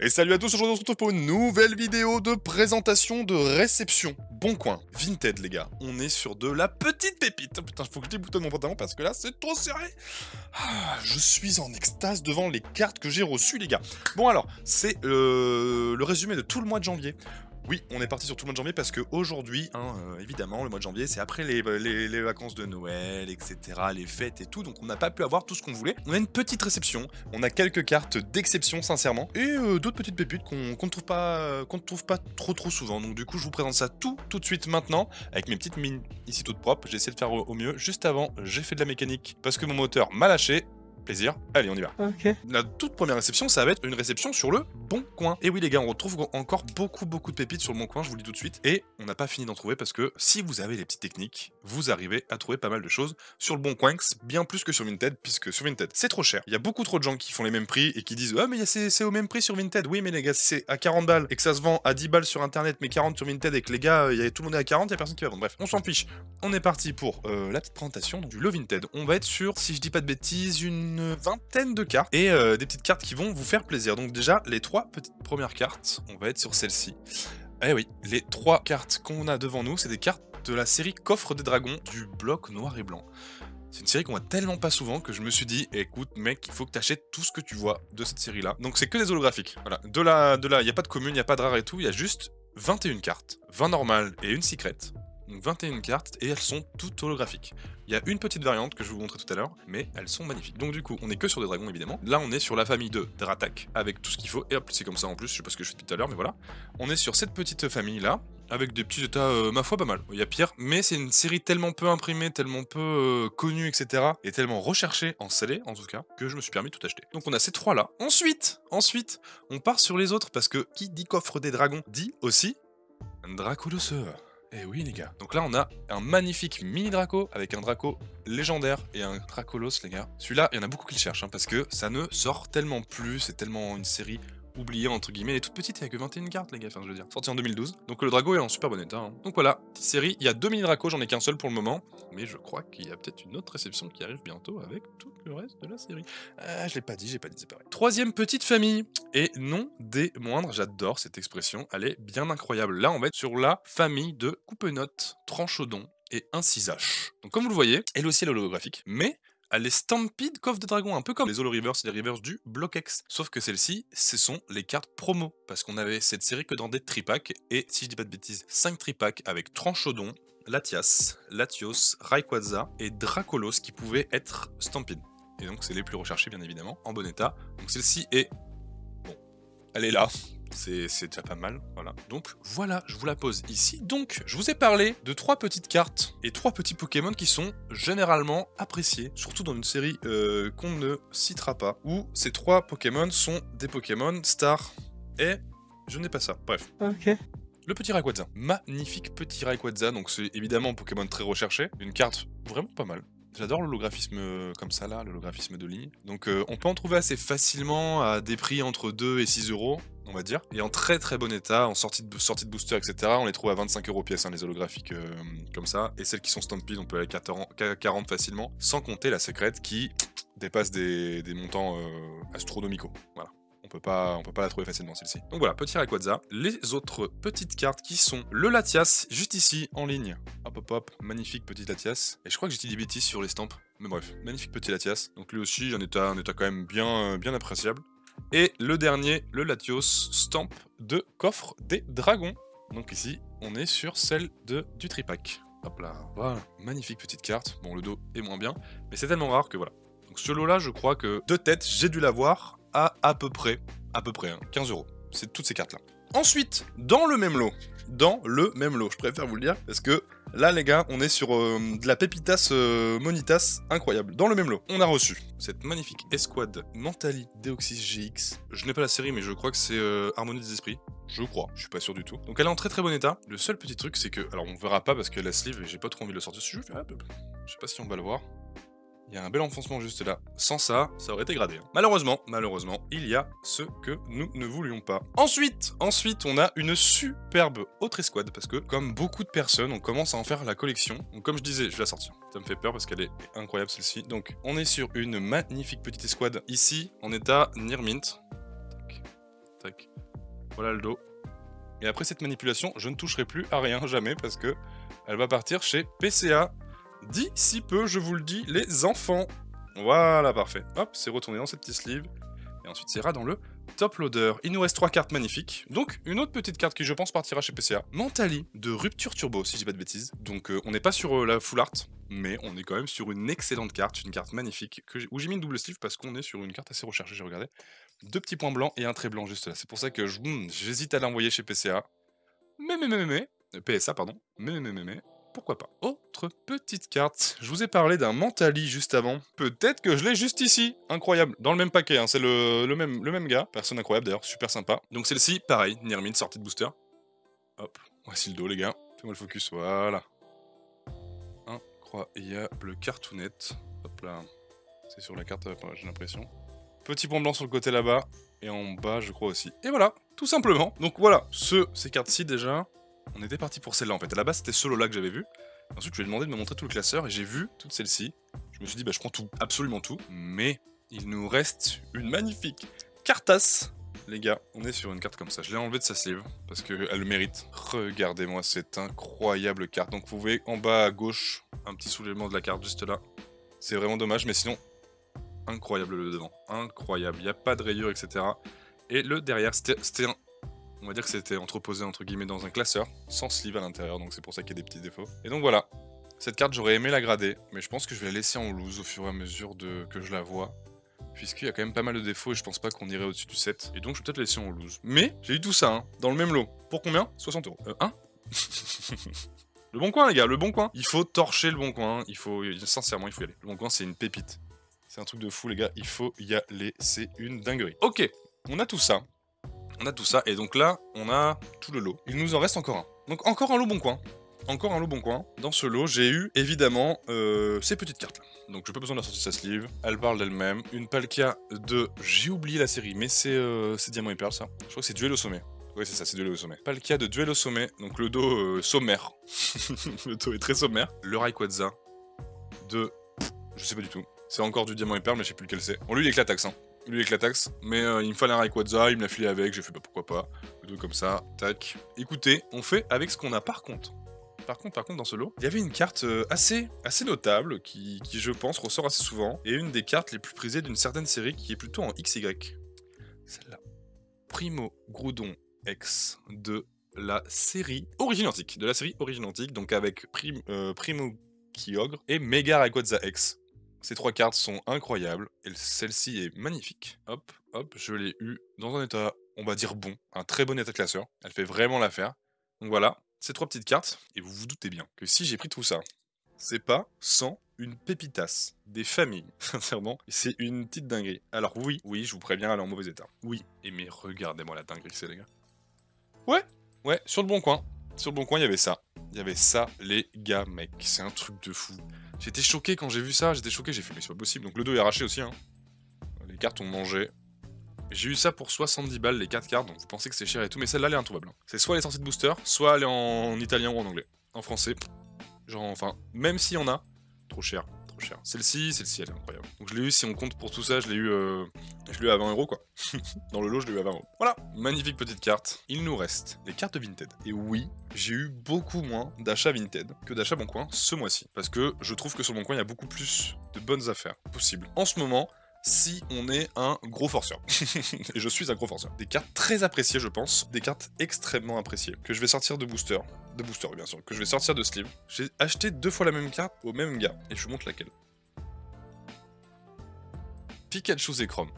Et salut à tous, aujourd'hui on se retrouve pour une nouvelle vidéo de présentation de réception. Bon coin, Vinted les gars, on est sur de la petite pépite. Oh, putain, faut que je déboutonne mon pantalon parce que là c'est trop serré. Je suis en extase devant les cartes que j'ai reçues les gars. Bon alors, c'est le résumé de tout le mois de janvier. Oui, on est parti sur tout le mois de janvier parce que aujourd'hui, évidemment, le mois de janvier, c'est après les vacances de Noël, etc., les fêtes et tout, donc on n'a pas pu avoir tout ce qu'on voulait. On a une petite réception, on a quelques cartes d'exception, sincèrement, et d'autres petites pépites qu'on ne trouve pas trop souvent. Donc du coup, je vous présente ça tout de suite maintenant, avec mes petites mines ici toutes propres. J'ai essayé de faire au mieux. Juste avant, j'ai fait de la mécanique parce que mon moteur m'a lâché. Plaisir. Allez, on y va. Ok. La toute première réception, ça va être une réception sur le Bon Coin. Et oui les gars, on retrouve encore beaucoup de pépites sur le Bon Coin, je vous le dis tout de suite. Et on n'a pas fini d'en trouver parce que si vous avez les petites techniques, vous arrivez à trouver pas mal de choses sur le Bon Coin, bien plus que sur Vinted, puisque sur Vinted, c'est trop cher. Il y a beaucoup trop de gens qui font les mêmes prix et qui disent « Ah mais c'est au même prix sur Vinted ». Oui mais les gars, si c'est à 40 balles et que ça se vend à 10 balles sur Internet, mais 40 sur Vinted et que les gars, tout le monde est à 40, il y a personne qui va vendre. Bref, on s'en fiche. On est parti pour la petite présentation du Le Vinted. On va être sur, si je dis pas de bêtises, une vingtaine de cartes et des petites cartes qui vont vous faire plaisir. Donc déjà, les trois petites premières cartes, on va être sur celle-ci. Eh oui, les trois cartes qu'on a devant nous, c'est des cartes de la série Coffre des Dragons du bloc noir et blanc. C'est une série qu'on voit tellement pas souvent que je me suis dit, écoute mec, il faut que tu achètes tout ce que tu vois de cette série-là. Donc c'est que des holographiques. Voilà. De là, il n'y a pas de commune, il n'y a pas de rare et tout, il y a juste 21 cartes. 20 normales et une secret. Donc 21 cartes et elles sont toutes holographiques. Il y a une petite variante que je vais vous montrer tout à l'heure, mais elles sont magnifiques. Donc du coup, on est que sur des dragons évidemment. Là, on est sur la famille de Dratak, avec tout ce qu'il faut. Et hop, c'est comme ça en plus, je sais pas ce que je fais tout à l'heure, mais voilà. On est sur cette petite famille-là, avec des petits états, ma foi, pas mal. Il y a pire, mais c'est une série tellement peu imprimée, tellement peu connue, etc. Et tellement recherchée, en scellé en tout cas, que je me suis permis de tout acheter. Donc on a ces trois-là. Ensuite, on part sur les autres, parce que qui dit coffre des dragons, dit aussi Dracolos. Eh oui les gars. Donc là on a un magnifique mini Draco avec un Draco légendaire et un Dracolos les gars. Celui-là, il y en a beaucoup qui le cherchent parce que ça ne sort tellement plus, c'est tellement une série oubliée entre guillemets. Elle est toute petite, il n'y a que 21 cartes les gars, enfin je veux dire. Sorti en 2012. Donc le Draco est en super bon état. Donc voilà, petite série, il y a 2 mini Draco, j'en ai qu'un seul pour le moment. Mais je crois qu'il y a peut-être une autre réception qui arrive bientôt avec tout le reste de la série. Je l'ai pas dit, c'est pareil. Troisième petite famille. Et non des moindres, j'adore cette expression, elle est bien incroyable. Là, on va être sur la famille de Coupe-Notes, Tranchodon et Incisache. Donc comme vous le voyez, elle aussi elle est holographique, mais elle est Stampede Coffre de Dragon, un peu comme les Holo Reverse et les Reverse du Block X. Sauf que celles-ci, ce sont les cartes promo, parce qu'on avait cette série que dans des tripacks, et si je dis pas de bêtises, 5 tripacks avec Tranchodon, Latias, Latios, Rayquaza et Dracolos qui pouvaient être Stampede. Et donc c'est les plus recherchés bien évidemment, en bon état. Donc celle-ci est... Elle est là, c'est déjà pas mal, voilà. Donc voilà, je vous la pose ici. Donc, je vous ai parlé de 3 petites cartes et 3 petits Pokémon qui sont généralement appréciés, surtout dans une série qu'on ne citera pas, où ces 3 Pokémon sont des Pokémon stars. Et je n'ai pas ça, bref. Ok. Le petit Rayquaza, magnifique petit Rayquaza, donc c'est évidemment un Pokémon très recherché, une carte vraiment pas mal. J'adore l'holographisme comme ça là, l'holographisme de ligne. Donc on peut en trouver assez facilement à des prix entre 2 et 6 euros, on va dire. Et en très bon état, en sortie de booster, etc. On les trouve à 25 euros pièce, hein, les holographiques comme ça. Et celles qui sont Stampede, on peut aller à 40 facilement. Sans compter la secrète qui dépasse des montants astronomicaux. Voilà. On peut pas la trouver facilement celle-ci. Donc voilà, petit Rayquaza. Les autres petites cartes qui sont le Latias, juste ici, en ligne. Hop, magnifique petit Latias. Et je crois que j'ai dit des bêtises sur les stamps. Mais bref, magnifique petit Latias. Donc lui aussi, en état quand même bien appréciable. Et le dernier, le Latios Stamp de Coffre des Dragons. Donc ici, on est sur celle du tripack. Hop là, voilà, magnifique petite carte. Bon, le dos est moins bien, mais c'est tellement rare que voilà. Donc ce lot-là, je crois que de tête, j'ai dû l'avoir à peu près, 15 euros. C'est toutes ces cartes-là. Ensuite, dans le même lot, je préfère vous le dire, parce que là, les gars, on est sur de la Pépitas Monitas incroyable. Dans le même lot, on a reçu cette magnifique Escouade Mentali Deoxys GX. Je n'ai pas la série, mais je crois que c'est Harmonie des Esprits. Je crois, je suis pas sûr du tout. Donc elle est en très bon état. Le seul petit truc, c'est que, alors on verra pas parce que la sleeve, et j'ai pas trop envie de le sortir. Je sais pas si on va le voir. Il y a un bel enfoncement juste là. Sans ça, ça aurait été gradé. Malheureusement, il y a ce que nous ne voulions pas. Ensuite, on a une superbe autre escouade, parce que, comme beaucoup de personnes, on commence à en faire la collection. Donc comme je disais, je vais la sortir. Ça me fait peur parce qu'elle est incroyable celle-ci. Donc, on est sur une magnifique petite escouade. Ici, en état Near Mint. tac. Voilà le dos. Et après cette manipulation, je ne toucherai plus à rien, jamais, parce que elle va partir chez PCA. D'ici peu, je vous le dis, les enfants. Voilà, parfait. Hop, c'est retourné dans cette petite sleeve. Et ensuite, c'est ira dans le top loader. Il nous reste 3 cartes magnifiques. Donc, une autre petite carte qui, je pense, partira chez PCA. Mentali de Rupture Turbo, si je dis pas de bêtises. Donc, on n'est pas sur la full art, mais on est quand même sur une excellente carte, une carte magnifique, où j'ai mis une double sleeve parce qu'on est sur une carte assez recherchée, j'ai regardé. 2 petits points blancs et un trait blanc juste là. C'est pour ça que j'hésite à l'envoyer chez PCA. Mais, PSA, pardon. Mais, pourquoi pas. Autre petite carte. Je vous ai parlé d'un Mentali juste avant. Peut-être que je l'ai juste ici. Incroyable. Dans le même paquet, hein. C'est le même gars. Personne incroyable d'ailleurs, super sympa. Donc celle-ci, pareil, Nirmine, sortie de booster. Hop, voici le dos les gars. Fais-moi le focus, voilà. Incroyable cartoonette. Hop là. C'est sur la carte, j'ai l'impression. Petit point blanc sur le côté là-bas. Et en bas, je crois aussi. Et voilà, tout simplement. Donc voilà, ces cartes-ci déjà. On était parti pour celle-là en fait. À la base, c'était ce lot-là que j'avais vu. Ensuite, je lui ai demandé de me montrer tout le classeur et j'ai vu toutes celles-ci. Je me suis dit, bah, je prends tout, absolument tout. Mais il nous reste une magnifique cartasse. Les gars, on est sur une carte comme ça. Je l'ai enlevée de sa sleeve parce qu'elle le mérite. Regardez-moi cette incroyable carte. Donc, vous voyez en bas à gauche un petit soulèvement de la carte juste là. C'est vraiment dommage, mais sinon, incroyable le devant. Incroyable. Il n'y a pas de rayures, etc. Et le derrière, c'était un. On va dire que c'était entreposé entre guillemets dans un classeur, sans sleeve à l'intérieur, donc c'est pour ça qu'il y a des petits défauts. Et donc voilà, cette carte j'aurais aimé la grader, mais je pense que je vais la laisser en loose au fur et à mesure que je la vois. Puisqu'il y a quand même pas mal de défauts et je pense pas qu'on irait au-dessus du 7. Et donc je vais peut-être la laisser en loose. Mais j'ai eu tout ça, hein, dans le même lot. Pour combien 60 €. Hein Le Bon Coin les gars, le Bon Coin. Il faut torcher le Bon Coin, sincèrement il faut y aller. Le Bon Coin c'est une pépite. C'est un truc de fou les gars, il faut y aller, c'est une dinguerie. Ok, on a tout ça. On a tout ça, et donc là, on a tout le lot. Il nous en reste encore un. Donc encore un lot Bon Coin. Encore un lot Bon Coin. Dans ce lot, j'ai eu, évidemment, ces petites cartes-là. Donc j'ai pas besoin de la sortie de sa sleeve. Elle parle d'elle-même. Une Palkia de... J'ai oublié la série, mais c'est Diamant et Perle, ça. Je crois que c'est Duel au sommet. Oui, c'est ça, c'est Duel au sommet. Palkia de Duel au sommet. Donc le dos sommaire. Le dos est très sommaire. Le Rayquaza de... Je sais pas du tout. C'est encore du Diamant et Perle, mais je sais plus lequel c'est. Bon, lui, il éclataxe, hein. Lui éclataxe, mais il me fallait un Rayquaza, il me l'a filé avec, j'ai fait bah pourquoi pas, le truc comme ça, tac. Écoutez, on fait avec ce qu'on a par contre. Par contre, dans ce lot, il y avait une carte assez notable qui, je pense, ressort assez souvent, et une des cartes les plus prisées d'une certaine série qui est plutôt en XY. Celle-là. Primo Groudon X de la série Origine Antique. De la série Origine Antique, donc avec Primo Kyogre et Mega Rayquaza X. Ces 3 cartes sont incroyables, et celle-ci est magnifique. Hop, hop, je l'ai eu dans un état, on va dire bon, un très bon état classeur. Elle fait vraiment l'affaire. Donc voilà, ces 3 petites cartes, et vous vous doutez bien que si j'ai pris tout ça, c'est pas sans une pépitasse des familles. Sincèrement, c'est une petite dinguerie. Alors oui, je vous préviens, elle est en mauvais état. Oui, et mais regardez-moi la dinguerie que c'est les gars. Ouais, sur le Bon Coin. Sur le Bon Coin, il y avait ça. Il y avait ça, les gars, mec. C'est un truc de fou. J'étais choqué quand j'ai vu ça, j'ai fait, mais c'est pas possible. Donc le dos est arraché aussi, hein. Les cartes ont mangé. J'ai eu ça pour 70 balles, les 4 cartes, donc vous pensez que c'est cher et tout, mais celle-là, elle est introuvable. C'est soit elle est sortie de booster, soit elle est en italien ou en anglais. En français, genre, enfin, même s'il y en a, trop cher. Celle-ci, elle est incroyable. Donc je l'ai eu, si on compte pour tout ça, je l'ai eu à 20 € quoi. Dans le lot, je l'ai eu à 20 €. Voilà, magnifique petite carte. Il nous reste les cartes Vinted. Et oui, j'ai eu beaucoup moins d'achats Vinted que d'achats Bon Coin ce mois-ci. Parce que je trouve que sur Bon Coin, il y a beaucoup plus de bonnes affaires possibles. En ce moment, si on est un gros forceur. Et je suis un gros forceur. Des cartes très appréciées, je pense. Des cartes extrêmement appréciées. Que je vais sortir de booster. De booster, bien sûr. Que je vais sortir de sleeve. J'ai acheté 2 fois la même carte au même gars. Et je vous montre laquelle. Pikachu Zekrom.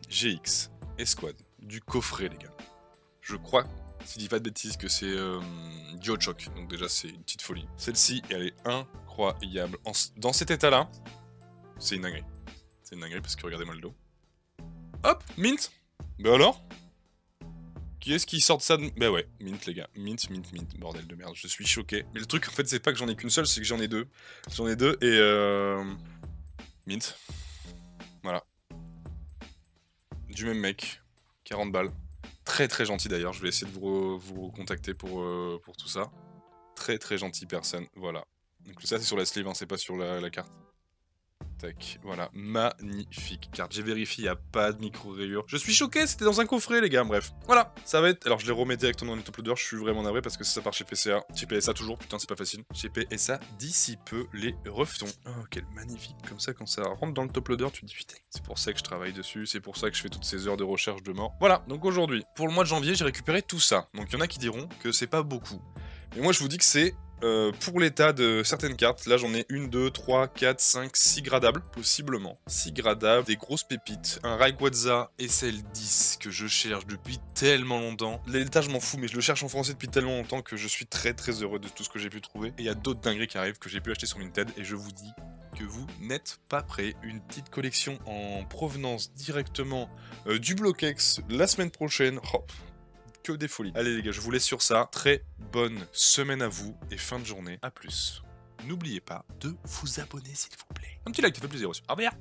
GX. Esquad. Du coffret, les gars. Je crois, si je dis pas de bêtises, que c'est Geochoc. Donc déjà, c'est une petite folie. Celle-ci, elle est incroyable. Dans cet état-là, c'est une dinguerie. C'est une dinguerie parce que regardez-moi le dos. Hop, mint. Bah alors, qui est-ce qui sort de ça de... Bah ouais, mint les gars. Mint. Bordel de merde, je suis choqué. Mais le truc en fait c'est pas que j'en ai qu'une seule, c'est que j'en ai 2. J'en ai 2 et mint. Voilà. Du même mec. 40 balles. Très gentil d'ailleurs, je vais essayer de vous recontacter pour tout ça. Très gentil personne, voilà. Donc ça c'est sur la sleeve, hein, c'est pas sur la carte. Tac, voilà, magnifique carte. J'ai vérifié, il n'y a pas de micro-rayures. Je suis choqué, c'était dans un coffret, les gars, bref. Voilà, ça va être... Alors, je les remets directement dans les top loaders, je suis vraiment navré parce que ça part chez PCA. Chez PSA toujours, putain, c'est pas facile. Chez PSA, d'ici peu, les refs Oh, quel magnifique, comme ça, quand ça rentre dans le top loader, tu te dis, putain, c'est pour ça que je travaille dessus, c'est pour ça que je fais toutes ces heures de recherche de mort. Voilà, donc aujourd'hui, pour le mois de janvier, j'ai récupéré tout ça. Donc, il y en a qui diront que c'est pas beaucoup. Mais moi, je vous dis que c'est... pour l'état de certaines cartes, là j'en ai 1, 2, 3, 4, 5, 6 gradables, possiblement. 6 gradables, des grosses pépites, un Rayquaza SL10 que je cherche depuis tellement longtemps. L'état je m'en fous, mais je le cherche en français depuis tellement longtemps que je suis très heureux de tout ce que j'ai pu trouver. Et il y a d'autres dingueries qui arrivent que j'ai pu acheter sur Vinted et je vous dis que vous n'êtes pas prêts. Une petite collection en provenance directement du Bloquex la semaine prochaine. Oh, que des folies. Allez les gars, je vous laisse sur ça. Très bonne semaine à vous et fin de journée. À plus. N'oubliez pas de vous abonner s'il vous plaît. Un petit like, ça fait plaisir aussi. Au revoir.